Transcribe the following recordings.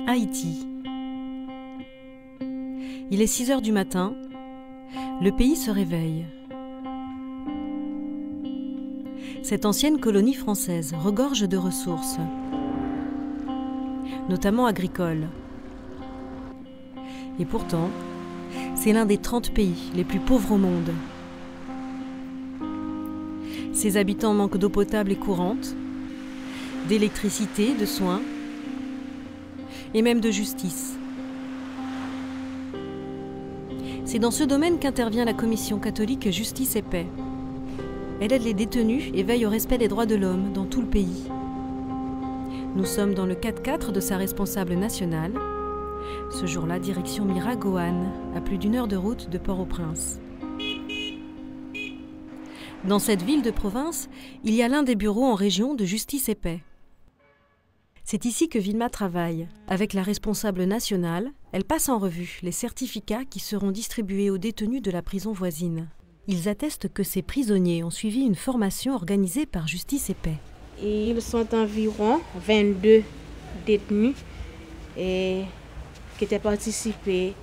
Haïti. Il est 6 heures du matin, le pays se réveille. Cette ancienne colonie française regorge de ressources, notamment agricoles. Et pourtant, c'est l'un des 30 pays les plus pauvres au monde. Ses habitants manquent d'eau potable et courante, d'électricité, de soins et même de justice. C'est dans ce domaine qu'intervient la Commission catholique Justice et Paix. Elle aide les détenus et veille au respect des droits de l'homme dans tout le pays. Nous sommes dans le 4x4 de sa responsable nationale. Ce jour-là, direction Miragoâne, à plus d'1 heure de route de Port-au-Prince. Dans cette ville de province, il y a l'un des bureaux en région de Justice et Paix. C'est ici que Vilma travaille. Avec la responsable nationale, elle passe en revue les certificats qui seront distribués aux détenus de la prison voisine. Ils attestent que ces prisonniers ont suivi une formation organisée par Justice et Paix. Et ils sont environ 22 détenus qui ont participé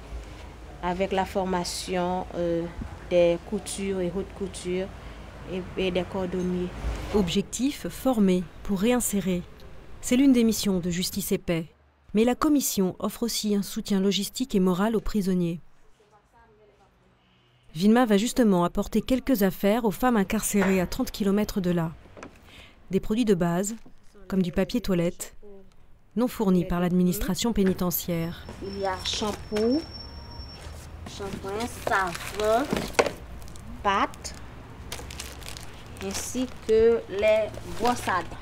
avec la formation des coutures et haute couture et des cordonniers. Objectif, former pour réinsérer. C'est l'une des missions de Justice et Paix. Mais la commission offre aussi un soutien logistique et moral aux prisonniers. Vilma va justement apporter quelques affaires aux femmes incarcérées à 30 km de là. Des produits de base, comme du papier toilette, non fournis par l'administration pénitentiaire. Il y a shampoing, savon, pâte, ainsi que les brosses à dents.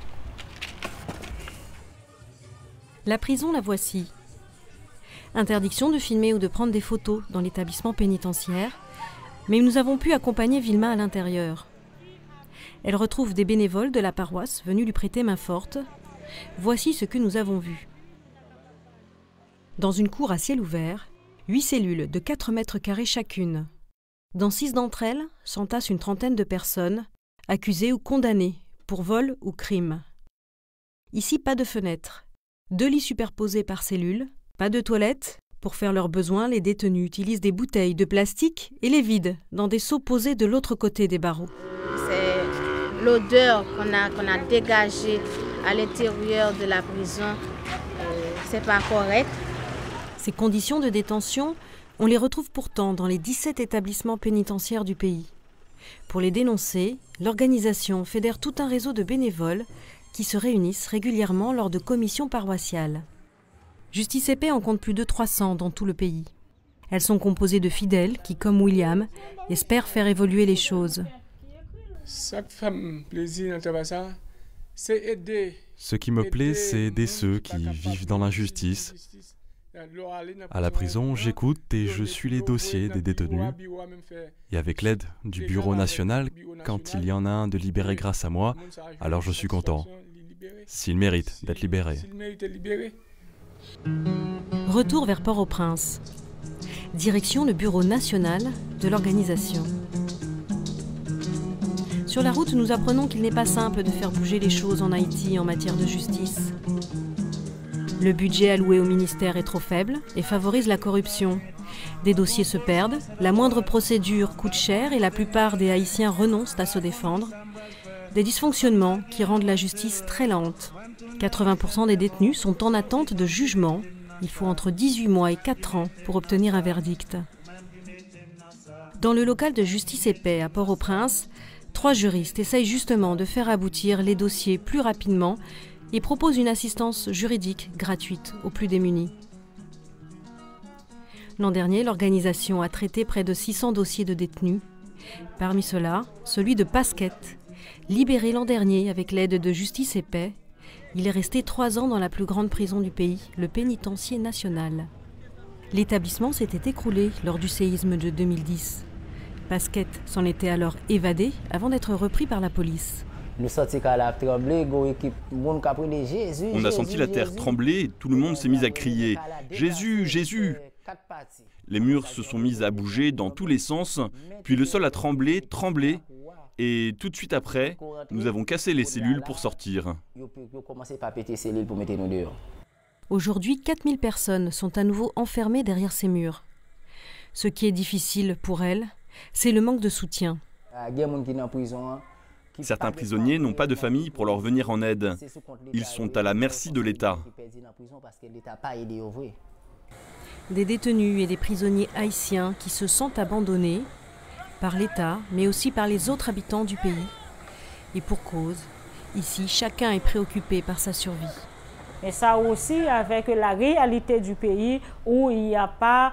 La prison, la voici. Interdiction de filmer ou de prendre des photos dans l'établissement pénitentiaire, mais nous avons pu accompagner Vilma à l'intérieur. Elle retrouve des bénévoles de la paroisse venus lui prêter main forte. Voici ce que nous avons vu. Dans une cour à ciel ouvert, 8 cellules de 4 mètres carrés chacune. Dans 6 d'entre elles s'entassent une trentaine de personnes, accusées ou condamnées pour vol ou crime. Ici, pas de fenêtre. 2 lits superposés par cellule, pas de toilettes. Pour faire leurs besoins, les détenus utilisent des bouteilles de plastique et les vident dans des seaux posés de l'autre côté des barreaux. C'est l'odeur qu'on a dégagée à l'intérieur de la prison. C'est pas correct. Ces conditions de détention, on les retrouve pourtant dans les 17 établissements pénitentiaires du pays. Pour les dénoncer, l'organisation fédère tout un réseau de bénévoles qui se réunissent régulièrement lors de commissions paroissiales. Justice et Paix en compte plus de 300 dans tout le pays. Elles sont composées de fidèles qui, comme William, espèrent faire évoluer les choses. Ce qui me plaît, c'est aider ceux qui vivent dans l'injustice. À la prison, j'écoute et je suis les dossiers des détenus. Et avec l'aide du Bureau national, quand il y en a un de libéré grâce à moi, alors je suis content. S'il mérite d'être libéré. Retour vers Port-au-Prince. Direction le Bureau national de l'organisation. Sur la route, nous apprenons qu'il n'est pas simple de faire bouger les choses en Haïti en matière de justice. Le budget alloué au ministère est trop faible et favorise la corruption. Des dossiers se perdent, la moindre procédure coûte cher et la plupart des Haïtiens renoncent à se défendre. Des dysfonctionnements qui rendent la justice très lente. 80% des détenus sont en attente de jugement. Il faut entre 18 mois et 4 ans pour obtenir un verdict. Dans le local de Justice et Paix à Port-au-Prince, 3 juristes essayent justement de faire aboutir les dossiers plus rapidement et proposent une assistance juridique gratuite aux plus démunis. L'an dernier, l'organisation a traité près de 600 dossiers de détenus. Parmi ceux-là, celui de Pasquette. Libéré l'an dernier avec l'aide de Justice et Paix, il est resté 3 ans dans la plus grande prison du pays, le pénitencier national. L'établissement s'était écroulé lors du séisme de 2010. Pasquette s'en était alors évadé avant d'être repris par la police. On a senti la terre trembler et tout le monde s'est mis à crier « Jésus, Jésus !» Les murs se sont mis à bouger dans tous les sens, puis le sol a tremblé, et tout de suite après, nous avons cassé les cellules pour sortir. Aujourd'hui, 4000 personnes sont à nouveau enfermées derrière ces murs. Ce qui est difficile pour elles, c'est le manque de soutien. Certains prisonniers n'ont pas de famille pour leur venir en aide. Ils sont à la merci de l'État. Des détenus et des prisonniers haïtiens qui se sentent abandonnés par l'État, mais aussi par les autres habitants du pays. Et pour cause, ici, chacun est préoccupé par sa survie. Mais ça aussi avec la réalité du pays où il n'y a pas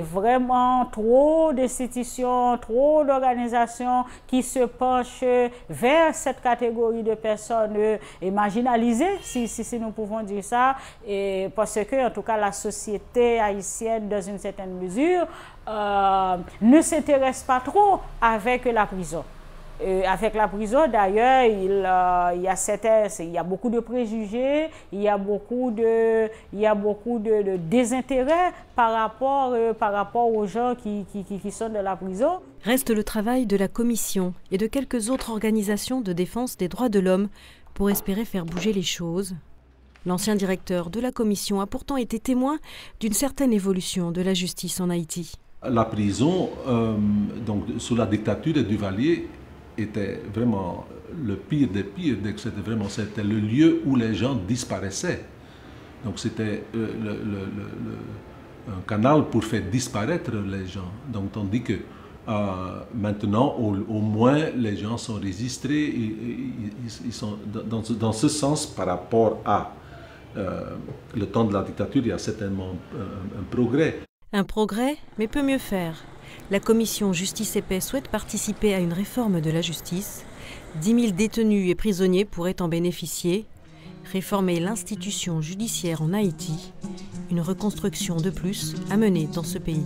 vraiment trop d'institutions, trop d'organisations qui se penchent vers cette catégorie de personnes marginalisées, si nous pouvons dire ça, et parce que en tout cas la société haïtienne, dans une certaine mesure, ne s'intéresse pas trop avec la prison. Avec la prison, d'ailleurs, il y a beaucoup de préjugés, il y a beaucoup de désintérêt par rapport aux gens qui sont de la prison. Reste le travail de la Commission et de quelques autres organisations de défense des droits de l'homme pour espérer faire bouger les choses. L'ancien directeur de la Commission a pourtant été témoin d'une certaine évolution de la justice en Haïti. La prison, donc sous la dictature de Duvalier, était vraiment le pire des pires. C'était le lieu où les gens disparaissaient. Donc c'était un canal pour faire disparaître les gens. Donc tandis que maintenant, au moins, les gens sont registrés. Ils sont dans ce sens, par rapport à le temps de la dictature, il y a certainement un progrès. Un progrès, mais peut mieux faire. La commission Justice et Paix souhaite participer à une réforme de la justice. 10 000 détenus et prisonniers pourraient en bénéficier. Réformer l'institution judiciaire en Haïti, une reconstruction de plus à mener dans ce pays.